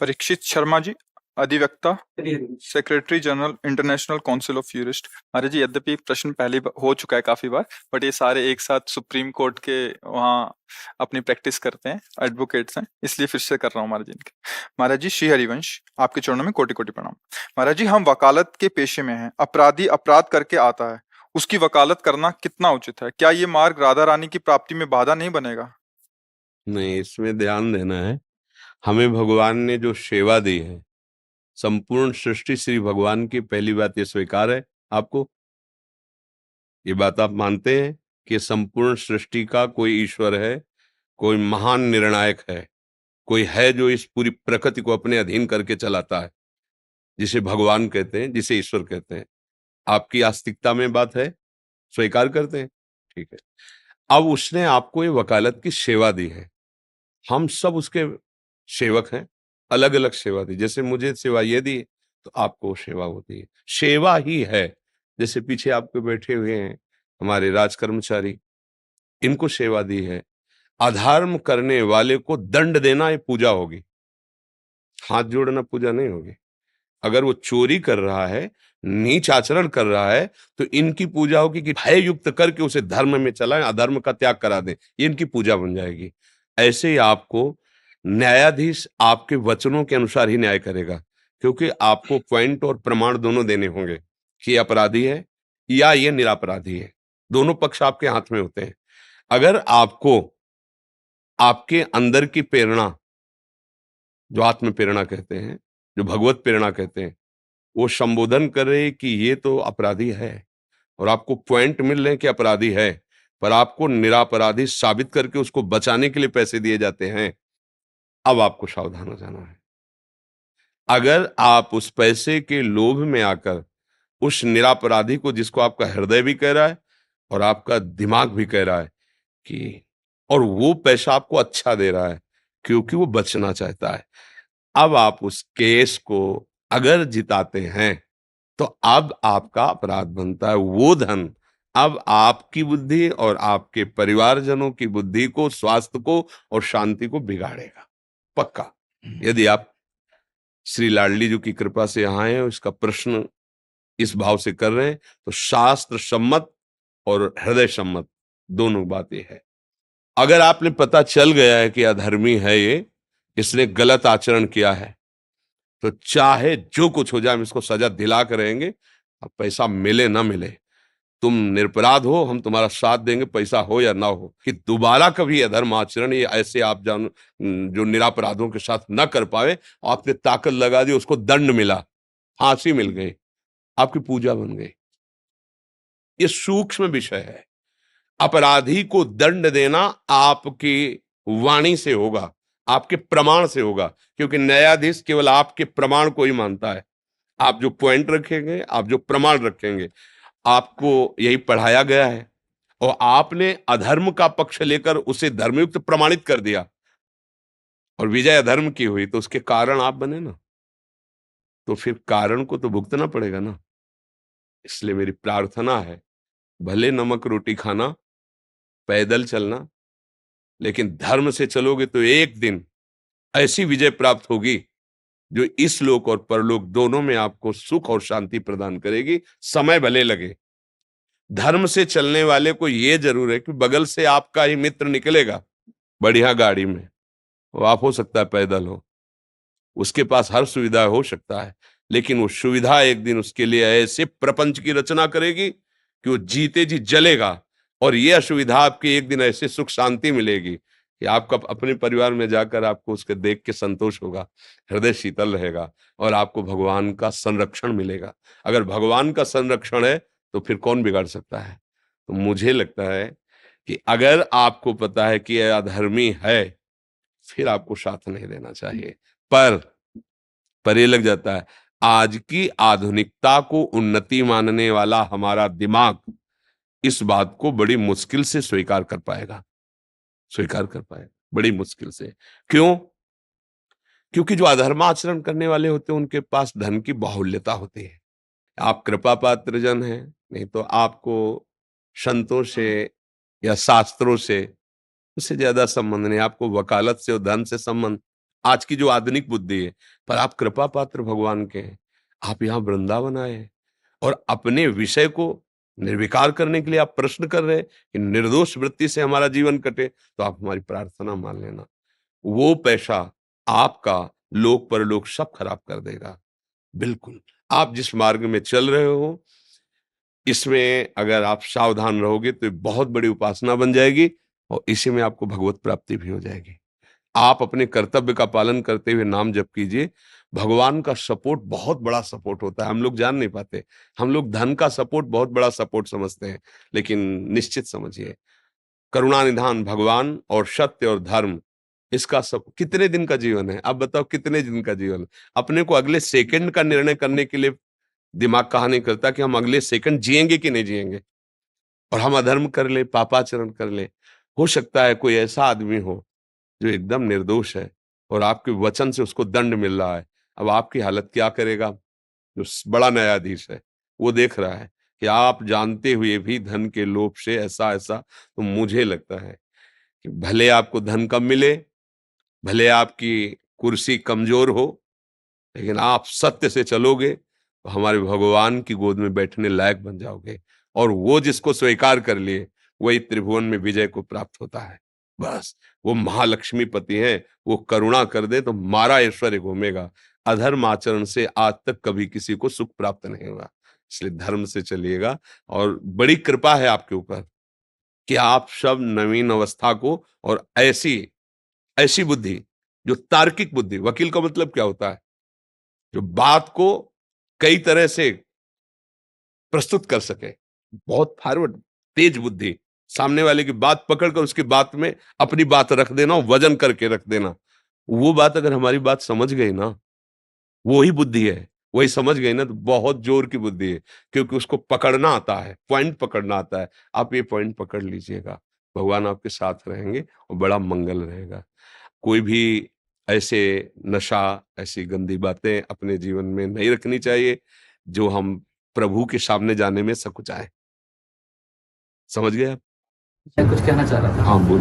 परीक्षित शर्मा जी, अधिवक्ता, secretary general international council of jurist. Maharaj ji, यद्यपि एक प्रश्न पहले हो चुका है काफी बार, बट ये सारे एक साथ सुप्रीम कोर्ट के वहाँ अपनी प्रैक्टिस करते हैं, एडवोकेट्स हैं, इसलिए फिर से कर रहा हूँ महाराज जी इनके। महाराज जी, श्री हरिवंश, आपके चरणों में कोटि कोटि प्रणाम। महाराज जी, हम वकालत के पेशे में हैं, अपराधी अपराध करके आता है, उसकी वकालत करना कितना उचित है? क्या ये मार्ग राधा रानी की प्राप्ति में बाधा नहीं बनेगा? नहीं, इसमें ध्यान देना है। हमें भगवान ने जो सेवा दी है, संपूर्ण सृष्टि श्री भगवान की, पहली बात ये स्वीकार है आपको? ये बात आप मानते हैं कि संपूर्ण सृष्टि का कोई ईश्वर है, कोई महान निर्णायक है, कोई है जो इस पूरी प्रकृति को अपने अधीन करके चलाता है, जिसे भगवान कहते हैं, जिसे ईश्वर कहते हैं? आपकी आस्तिकता में बात है, स्वीकार करते हैं? ठीक है। अब उसने आपको ये वकालत की सेवा दी है, हम सब उसके सेवक हैं, अलग अलग सेवा दी। जैसे मुझे सेवा ये दी तो आपको सेवा होती है, सेवा ही है। जैसे पीछे आपके बैठे हुए हैं हमारे राज कर्मचारी, इनको सेवा दी है। अधर्म करने वाले को दंड देना ये पूजा होगी, हाथ जोड़ना पूजा नहीं होगी। अगर वो चोरी कर रहा है, नीच आचरण कर रहा है, तो इनकी पूजा होगी कि भय युक्त करके उसे धर्म में चलाएं, अधर्म का त्याग करा दें, ये इनकी पूजा बन जाएगी। ऐसे ही आपको न्यायाधीश आपके वचनों के अनुसार ही न्याय करेगा, क्योंकि आपको पॉइंट और प्रमाण दोनों देने होंगे कि अपराधी है या ये निरपराधी है। दोनों पक्ष आपके हाथ में होते हैं। अगर आपको आपके अंदर की प्रेरणा, जो आत्म प्रेरणा कहते हैं, जो भगवत प्रेरणा कहते हैं, वो संबोधन कर रहे कि ये तो अपराधी है, और आपको पॉइंट मिल रहे हैं कि अपराधी है, पर आपको निरपराधी साबित करके उसको बचाने के लिए पैसे दिए जाते हैं, अब आपको सावधान हो जाना है। अगर आप उस पैसे के लोभ में आकर उस निरपराधी को, जिसको आपका हृदय भी कह रहा है और आपका दिमाग भी कह रहा है कि, और वो पैसा आपको अच्छा दे रहा है क्योंकि वो बचना चाहता है, अब आप उस केस को अगर जिताते हैं तो अब आपका अपराध बनता है। वो धन अब आपकी बुद्धि और आपके परिवारजनों की बुद्धि को, स्वास्थ्य को और शांति को बिगाड़ेगा, पक्का। यदि आप श्री लाडली जी की कृपा से यहाँ हैं, इसका प्रश्न इस भाव से कर रहे हैं, तो शास्त्र सम्मत और हृदय सम्मत दोनों बातें है। अगर आपने पता चल गया है कि अधर्मी है ये, इसने गलत आचरण किया है, तो चाहे जो कुछ हो जाए हम इसको सजा दिला कर रहेंगे। अब पैसा मिले ना मिले, तुम निरपराध हो, हम तुम्हारा साथ देंगे, पैसा हो या ना हो, कि दोबारा कभी अधर्म आचरण ये ऐसे आप जान जो निरपराधों के साथ ना कर पाए। आपने ताकत लगा दी, उसको दंड मिला, फांसी मिल गई, आपकी पूजा बन गई। ये सूक्ष्म विषय है। अपराधी को दंड देना आपकी वाणी से होगा, आपके प्रमाण से होगा, क्योंकि न्यायाधीश केवल आपके प्रमाण को ही मानता है। आप जो पॉइंट रखेंगे, आप जो प्रमाण रखेंगे, आपको यही पढ़ाया गया है, और आपने अधर्म का पक्ष लेकर उसे धर्मयुक्त प्रमाणित कर दिया और विजय अधर्म की हुई, तो उसके कारण आप बने ना, तो फिर कारण को तो भुगतना पड़ेगा ना। इसलिए मेरी प्रार्थना है, भले नमक रोटी खाना, पैदल चलना, लेकिन धर्म से चलोगे तो एक दिन ऐसी विजय प्राप्त होगी जो इस लोक और परलोक दोनों में आपको सुख और शांति प्रदान करेगी। समय भले लगे। धर्म से चलने वाले को यह जरूर है कि बगल से आपका ही मित्र निकलेगा बढ़िया गाड़ी में, वो आप हो सकता है पैदल हो, उसके पास हर सुविधा हो सकता है, लेकिन वो सुविधा एक दिन उसके लिए ऐसे प्रपंच की रचना करेगी कि वो जीते जी जलेगा, और ये असुविधा आपकी एक दिन ऐसे सुख शांति मिलेगी कि आपका अपने परिवार में जाकर आपको उसके देख के संतोष होगा, हृदय शीतल रहेगा, और आपको भगवान का संरक्षण मिलेगा। अगर भगवान का संरक्षण है तो फिर कौन बिगाड़ सकता है? तो मुझे लगता है कि अगर आपको पता है कि यह अधर्मी है, फिर आपको साथ नहीं देना चाहिए। पर ये लग जाता है, आज की आधुनिकता को उन्नति मानने वाला हमारा दिमाग इस बात को बड़ी मुश्किल से स्वीकार कर पाएगा, बड़ी मुश्किल से। क्यों? क्योंकि जो अधर्माचरण करने वाले होते हैं उनके पास धन की बाहुल्यता होती है। आप कृपा पात्र जन हैं, नहीं तो आपको संतों से या शास्त्रों से उससे ज्यादा संबंध नहीं, आपको वकालत से और धन से संबंध। आज की जो आधुनिक बुद्धि है, पर आप कृपा पात्र भगवान के हैं। आप यहाँ वृंदावन आए हैं और अपने विषय को निर्विकार करने के लिए आप प्रश्न कर रहे हैं कि निर्दोष वृत्ति से हमारा जीवन कटे, तो आप हमारी प्रार्थना मान लेना। वो पैसा आपका लोक परलोक सब खराब कर देगा। बिल्कुल, आप जिस मार्ग में चल रहे हो, इसमें अगर आप सावधान रहोगे तो ये बहुत बड़ी उपासना बन जाएगी और इसी में आपको भगवत प्राप्ति भी हो जाएगी। आप अपने कर्तव्य का पालन करते हुए नाम जप कीजिए। भगवान का सपोर्ट बहुत बड़ा सपोर्ट होता है, हम लोग जान नहीं पाते। हम लोग धन का सपोर्ट बहुत बड़ा सपोर्ट समझते हैं, लेकिन निश्चित समझिए, करुणा निधान भगवान और सत्य और धर्म, इसका सब कितने दिन का जीवन है? आप बताओ कितने दिन का जीवन है? अपने को अगले सेकंड का निर्णय करने के लिए दिमाग कहा नहीं करता कि हम अगले सेकंड जिएंगे कि नहीं जिएंगे, और हम अधर्म कर ले, पापाचरण कर ले। हो सकता है कोई ऐसा आदमी हो जो एकदम निर्दोष है और आपके वचन से उसको दंड मिल रहा है। अब आपकी हालत क्या करेगा? जो बड़ा न्यायाधीश है वो देख रहा है कि आप जानते हुए भी धन के लोभ से ऐसा ऐसा, तो मुझे लगता है कि भले आपको धन कम मिले, भले आपकी कुर्सी कमजोर हो, लेकिन आप सत्य से चलोगे तो हमारे भगवान की गोद में बैठने लायक बन जाओगे, और वो जिसको स्वीकार कर लिए वही त्रिभुवन में विजय को प्राप्त होता है। बस वो महालक्ष्मी पति है, वो करुणा कर दे तो मारा ऐश्वर्य घूमेगा। अधर्म आचरण से आज तक कभी किसी को सुख प्राप्त नहीं हुआ, इसलिए धर्म से चलिएगा। और बड़ी कृपा है आपके ऊपर कि आप सब नवीन अवस्था को और ऐसी ऐसी बुद्धि, जो तार्किक बुद्धि, वकील का मतलब क्या होता है? जो बात को कई तरह से प्रस्तुत कर सके, बहुत फॉरवर्ड, तेज बुद्धि, सामने वाले की बात पकड़कर उसकी बात में अपनी बात रख देना, वजन करके रख देना। वो बात अगर हमारी बात समझ गई ना, वो ही बुद्धि है, वही समझ गई ना, तो बहुत जोर की बुद्धि है, क्योंकि उसको पकड़ना आता है, पॉइंट पकड़ना आता है। आप ये पॉइंट पकड़ लीजिएगा, भगवान आपके साथ रहेंगे और बड़ा मंगल रहेगा। कोई भी ऐसे नशा, ऐसी गंदी बातें अपने जीवन में नहीं रखनी चाहिए जो हम प्रभु के सामने जाने में सकुचाएं। समझ गए आप? मैं कुछ कहना चाह रहा था। हाँ, बोल।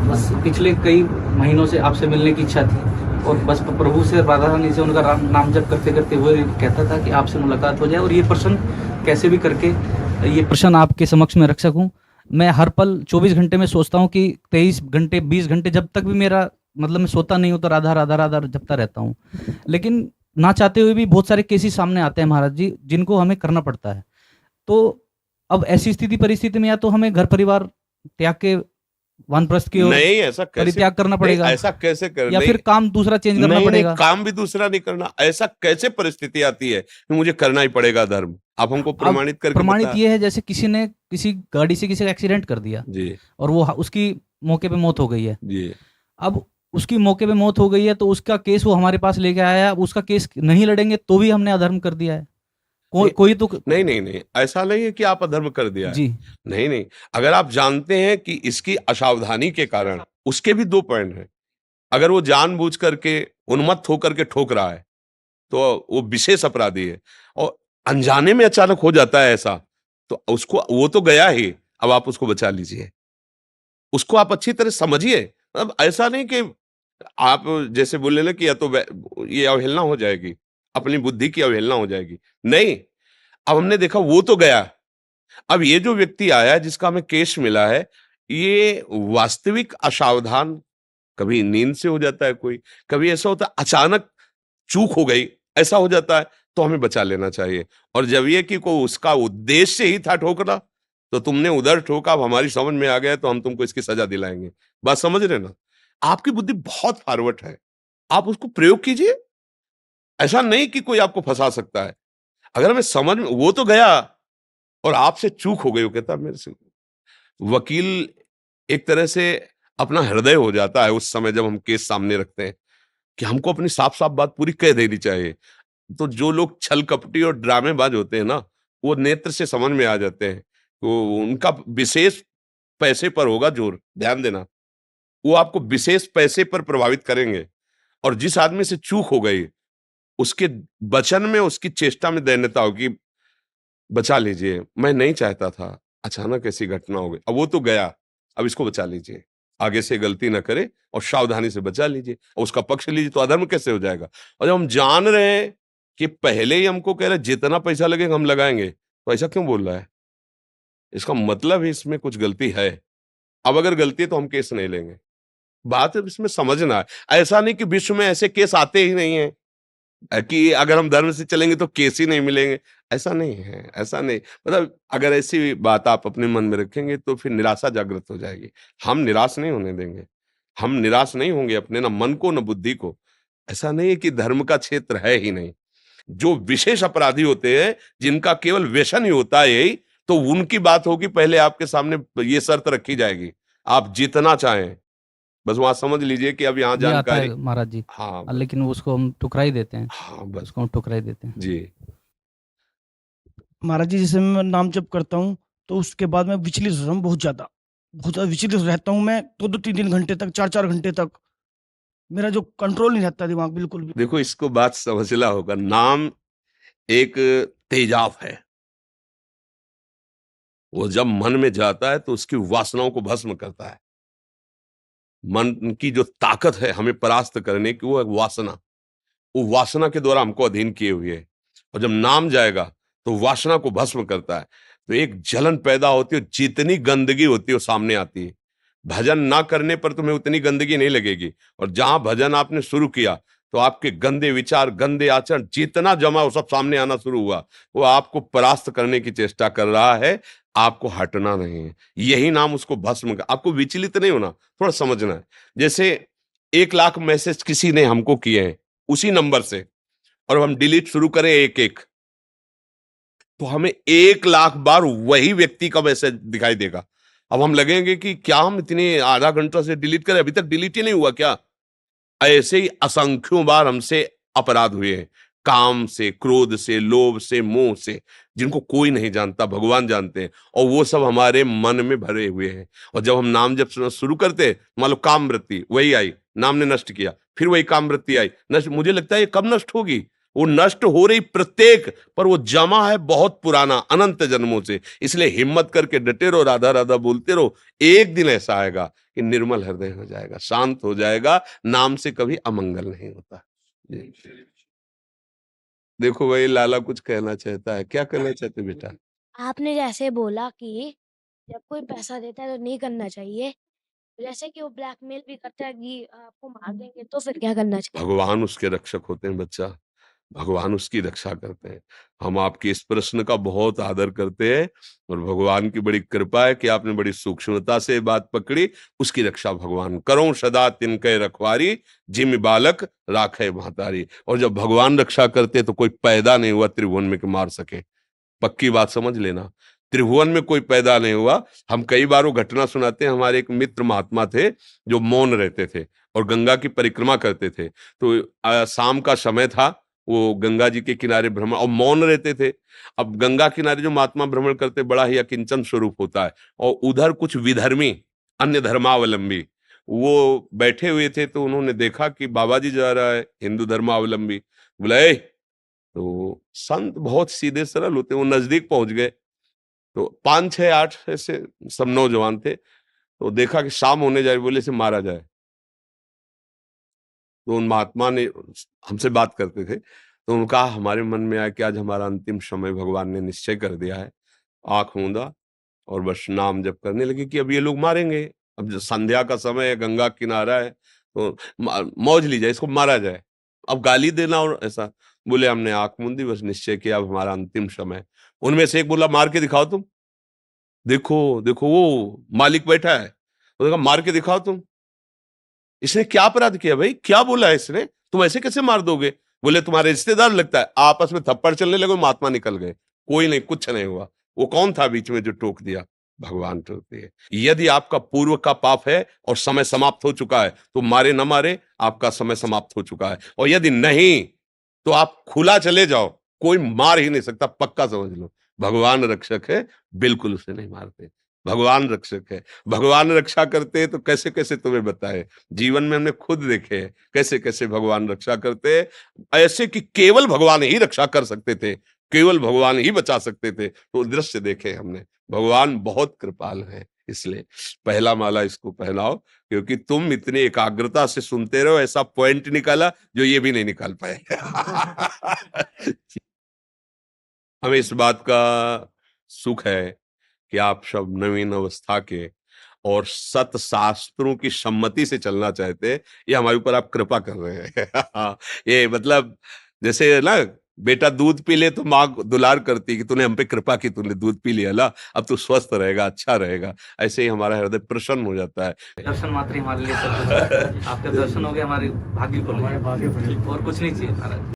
बस पिछले कई महीनों से आपसे मिलने की इच्छा थी और बस प्रभु से, राधा रानी से उनका नाम जप करते करते वो कहता था कि आपसे मुलाकात हो जाए और ये प्रश्न कैसे भी करके ये प्रश्न आपके समक्ष में रख सकूं। मैं हर पल 24 घंटे में सोचता हूं कि 23 घंटे 20 घंटे जब तक भी मेरा मतलब मैं सोता नहीं हूं तो राधा राधा राधा जपता रहता हूं, लेकिन ना चाहते हुए भी बहुत सारे केसेस सामने आते हैं महाराज जी, जिनको हमें करना पड़ता है। तो अब ऐसी स्थिति परिस्थिति में या तो हमें घर परिवार त्याग के वानप्रस्थ की ओर नहीं, ऐसा कैसे परित्याग करना पड़ेगा, ऐसा कैसे कर या नहीं, फिर काम दूसरा चेंज करना नहीं, पड़ेगा। नहीं, काम भी दूसरा नहीं करना। ऐसा कैसे परिस्थिति आती है कि मुझे करना ही पड़ेगा धर्म? आप हमको प्रमाणित करके प्रमाणित ये है जैसे किसी ने किसी गाड़ी से किसी का एक्सीडेंट कर दिया जी, और वो उसकी मौके पे मौत हो गई है। जी, अब उसकी मौके पे मौत हो गई है तो उसका केस वो हमारे पास लेके आया है। अब उसका केस नहीं लड़ेंगे तो भी हमने अधर्म कर दिया है। कोई तो नहीं, नहीं, नहीं, ऐसा नहीं है कि आप अधर्म कर दिया है। जी नहीं, नहीं, अगर आप जानते हैं कि इसकी असावधानी के कारण, उसके भी 2 पॉइंट हैं। अगर वो जानबूझ करके उन्मत्त होकर के ठोक रहा है, तो वो विशेष अपराधी है, और अनजाने में अचानक हो जाता है ऐसा, तो उसको, वो तो गया ही, अब आप उसको बचा लीजिए। उसको आप अच्छी तरह समझिए। अब ऐसा नहीं कि आप जैसे बोले ना कि या तो ये अवहेलना हो जाएगी, अपनी बुद्धि की अवहेलना हो जाएगी। नहीं, अब हमने देखा वो तो गया, अब ये जो व्यक्ति आया जिसका हमें केस मिला है, ये वास्तविक असावधान, कभी नींद से हो जाता है कोई, कभी ऐसा होता है अचानक चूक हो गई, ऐसा हो जाता है, तो हमें बचा लेना चाहिए। और जब ये कि को उसका उद्देश्य ही था ठोकना, तो तुमने उधर ठोका, अब हमारी समझ में आ गया तो हम तुमको इसकी सजा दिलाएंगे। बात समझ रहे ना? आपकी बुद्धि बहुत फॉरवर्ड है, आप उसको प्रयोग कीजिए। ऐसा नहीं कि कोई आपको फंसा सकता है। अगर हमें समझ में, वो तो गया और आपसे चूक हो गई, वो कहता मेरे से, वकील एक तरह से अपना हृदय हो जाता है उस समय जब हम केस सामने रखते हैं, कि हमको अपनी साफ साफ बात पूरी कह देनी चाहिए। तो जो लोग छल कपटी और ड्रामेबाज होते हैं ना, वो नेत्र से समझ में आ जाते हैं, तो उनका विशेष पैसे पर होगा जोर, ध्यान देना। वो आपको विशेष पैसे पर प्रभावित करेंगे, और जिस आदमी से चूक हो गई, उसके वचन में, उसकी चेष्टा में दैन्यता होगी, बचा लीजिए, मैं नहीं चाहता था, अचानक ऐसी घटना हो गई, अब वो तो गया, अब इसको बचा लीजिए। आगे से गलती ना करे और सावधानी से बचा लीजिए और उसका पक्ष लीजिए, तो अधर्म कैसे हो जाएगा। और जब हम जान रहे हैं कि पहले ही हमको कह रहे जितना पैसा लगेगा हम लगाएंगे, तो ऐसा क्यों बोल रहा है, इसका मतलब ही इसमें कुछ गलती है। अब अगर गलती है तो हम केस नहीं लेंगे। बात है इसमें समझना है, ऐसा नहीं कि विश्व में ऐसे केस आते ही नहीं है कि अगर हम धर्म से चलेंगे तो केस ही नहीं मिलेंगे, ऐसा नहीं है, ऐसा नहीं। मतलब अगर ऐसी बात आप अपने मन में रखेंगे तो फिर निराशा जागृत हो जाएगी। हम निराश नहीं होने देंगे, हम निराश नहीं होंगे अपने ना मन को ना बुद्धि को। ऐसा नहीं है कि धर्म का क्षेत्र है ही नहीं। जो विशेष अपराधी होते हैं जिनका केवल व्यसन ही होता है यही, तो उनकी बात होगी, पहले आपके सामने ये शर्त रखी जाएगी, आप जितना चाहें, बस वहां समझ लीजिए कि अब यहाँ ये आता जानकारी। है महाराज जी, हाँ लेकिन उसको हम ठुकरा ही देते हैं, हाँ बस उसको हम ठुकरा ही देते हैं। जी। महाराज जी, जैसे मैं नाम जप करता हूँ तो उसके बाद मैं विचलित हो रहा हूँ, बहुत ज्यादा विचलित रहता हूँ मैं, 2-2 3-3 घंटे तक, 4-4 घंटे तक मेरा जो कंट्रोल नहीं रहता दिमाग बिल्कुल भी। देखो इसको बात समझना होगा, नाम एक तेजाब है, वो जब मन में जाता है तो उसकी वासनाओं को भस्म करता है। मन की जो ताकत है हमें परास्त करने की, वो है वासना। वो वासना के द्वारा हमको अधीन किए हुए है, और जब नाम जाएगा तो वासना को भस्म करता है, तो एक जलन पैदा होती है, जितनी गंदगी होती है वो सामने आती है। भजन ना करने पर तुम्हें उतनी गंदगी नहीं लगेगी, और जहां भजन आपने शुरू किया तो आपके गंदे विचार, गंदे आचरण जितना जमा वो सब सामने आना शुरू हुआ। वो आपको परास्त करने की चेष्टा कर रहा है, आपको हटना नहीं है। यही नाम उसको भस्म कर, आपको विचलित नहीं होना, थोड़ा समझना है। जैसे 1 लाख मैसेज किसी ने हमको किए हैं उसी नंबर से, और हम डिलीट शुरू करें एक एक, तो हमें 1 लाख बार वही व्यक्ति का मैसेज दिखाई देगा। अब हम लगेंगे कि क्या हम इतने आधा घंटा से डिलीट करें, अभी तक डिलीट ही नहीं हुआ क्या। ऐसे ही असंख्यों बार हमसे अपराध हुए हैं, काम से, क्रोध से, लोभ से, मोह से, जिनको कोई नहीं जानता, भगवान जानते हैं, और वो सब हमारे मन में भरे हुए हैं। और जब हम नाम जब शुरू करते, मान लो काम वृत्ति वही आई, नाम ने नष्ट किया, फिर वही काम वृत्ति आई नष्ट। मुझे लगता है ये कब नष्ट होगी, वो नष्ट हो रही प्रत्येक, पर वो जमा है बहुत पुराना, अनंत जन्मों से। इसलिए हिम्मत करके डटे रहो, राधा राधा बोलते रहो, एक दिन ऐसा आएगा कि निर्मल हृदय हो जाएगा, शांत हो जाएगा। नाम से कभी अमंगल नहीं होता। जी। देखो भाई, लाला कुछ कहना चाहता है, क्या कहना चाहते बेटा। आपने जैसे बोला कि जब कोई पैसा देता है तो नहीं करना चाहिए, जैसे कि वो ब्लैकमेल भी करता है कि आपको मार देंगे, तो फिर क्या करना चाहिए? भगवान उसके रक्षक होते हैं बच्चा, भगवान उसकी रक्षा करते हैं। हम आपके इस प्रश्न का बहुत आदर करते हैं, और भगवान की बड़ी कृपा है कि आपने बड़ी सूक्ष्मता से बात पकड़ी। उसकी रक्षा भगवान करो सदा तिनके रखवारी, जिम बालक राखे महतारी। और जब भगवान रक्षा करते तो कोई पैदा नहीं हुआ त्रिभुवन में कि मार सके, पक्की बात समझ लेना। त्रिभुवन में कोई पैदा नहीं हुआ। हम कई बार वो घटना सुनाते हैं, हमारे एक मित्र महात्मा थे जो मौन रहते थे और गंगा की परिक्रमा करते थे। तो शाम का समय था, वो गंगा जी के किनारे भ्रमण और मौन रहते थे। अब गंगा किनारे जो महात्मा भ्रमण करते, बड़ा ही अकिंचन स्वरूप होता है, और उधर कुछ विधर्मी अन्य धर्मावलंबी वो बैठे हुए थे। तो उन्होंने देखा कि बाबा जी जा रहा है, हिंदू धर्मावलंबी। बोला ए, तो संत बहुत सीधे सरल होते, वो नजदीक पहुंच गए। तो 5 6 8 ऐसे सब नौजवान थे। तो देखा कि शाम होने जाए, बोले से मारा जाए। तो उन महात्मा ने हमसे बात करते थे, तो उनका हमारे मन में आया कि आज हमारा अंतिम समय भगवान ने निश्चय कर दिया है। आंख मूंदा और बस नाम जप करने लगे कि अब ये लोग मारेंगे। अब जो संध्या का समय है, गंगा किनारा है, तो मौज ली जाए, इसको मारा जाए। अब गाली देना और ऐसा। बोले हमने आंख मूंदी, बस निश्चय किया अब हमारा अंतिम समय। उनमें से एक बोला मार के दिखाओ तुम। देखो देखो वो मालिक बैठा है, उसने कहा मार के दिखाओ तुम। इसने क्या अपराध किया भाई, क्या बोला है इसने, तुम ऐसे कैसे मार दोगे। बोले तुम्हारे रिश्तेदार लगता है। आपस में थप्पड़ चलने लगे, महात्मा निकल गए। कोई नहीं, कुछ नहीं हुआ। वो कौन था बीच में जो टोक दिया, भगवान टोकते हैं। यदि आपका पूर्व का पाप है और समय समाप्त हो चुका है, तो मारे न मारे आपका समय समाप्त हो चुका है। और यदि नहीं तो आप खुला चले जाओ, कोई मार ही नहीं सकता, पक्का समझ लो। भगवान रक्षक है, बिल्कुल उसे नहीं मारते। भगवान रक्षक है, भगवान रक्षा करते हैं। तो कैसे कैसे तुम्हें बताए, जीवन में हमने खुद देखे हैं कैसे कैसे भगवान रक्षा करते हैं, ऐसे कि केवल भगवान ही रक्षा कर सकते थे, केवल भगवान ही बचा सकते थे। तो दृश्य देखे हमने, भगवान बहुत कृपाल है, इसलिए पहला माला इसको पहनाओ, क्योंकि तुम इतनी एकाग्रता से सुनते रहो, ऐसा पॉइंट निकाला जो ये भी नहीं निकाल पाए। हमें इस बात का सुख है कि आप सब नवीन अवस्था के और सत शास्त्रों की सम्मति से चलना चाहते हैं। ये हमारे ऊपर आप कृपा कर रहे हैं। ये मतलब जैसे ना बेटा दूध पी ले तो माँ दुलार करती कि तूने हम पे कृपा की, तूने दूध पी लिया, ला अब तू स्वस्थ रहेगा, अच्छा रहेगा। ऐसे ही हमारा हृदय प्रसन्न हो जाता है। दर्शन मात्र ही हमारे लिए सब कुछ है। आपके दर्शन हो गए हमारे भाग्य को, और कुछ नहीं चाहिए महाराज।